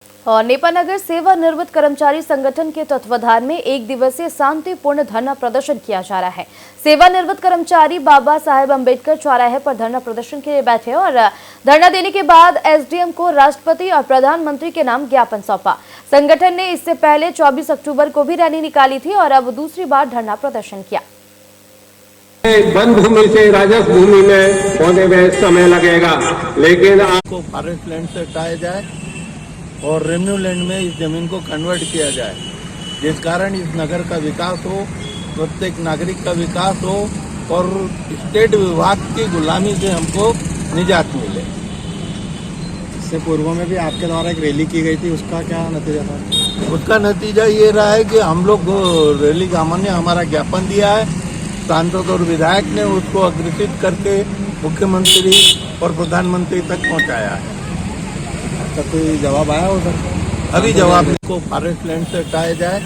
और नेपानगर सेवानिवृत्त कर्मचारी संगठन के तत्वाधान में एक दिवसीय शांतिपूर्ण धरना प्रदर्शन किया जा रहा है। सेवानिवृत्त कर्मचारी बाबा साहेब अम्बेडकर चौराहे पर धरना प्रदर्शन के लिए बैठे और धरना देने के बाद एसडीएम को राष्ट्रपति और प्रधानमंत्री के नाम ज्ञापन सौंपा। संगठन ने इससे पहले 24 अक्टूबर को भी रैली निकाली थी और अब दूसरी बार धरना प्रदर्शन किया। वन भूमि से राजस्व भूमि में होने में समय लगेगा, लेकिन आपको फॉरेस्ट लैंड से हटाया जाए और रेवेन्यू लैंड में इस जमीन को कन्वर्ट किया जाए, जिस कारण इस नगर का विकास हो, प्रत्येक नागरिक का विकास हो और स्टेट विभाग की गुलामी से हमको निजात मिले। इससे पूर्व में भी आपके द्वारा एक रैली की गई थी, उसका क्या नतीजा था? उसका नतीजा ये रहा है कि हम लोग रैली गामा ने हमारा ज्ञापन दिया है, सांसद और विधायक ने उसको अग्रेसित करके मुख्यमंत्री और प्रधानमंत्री तक पहुंचाया है। तो कोई जवाब आया उधर? अभी जवाब को फॉरेस्ट लैंड से हटाया जाए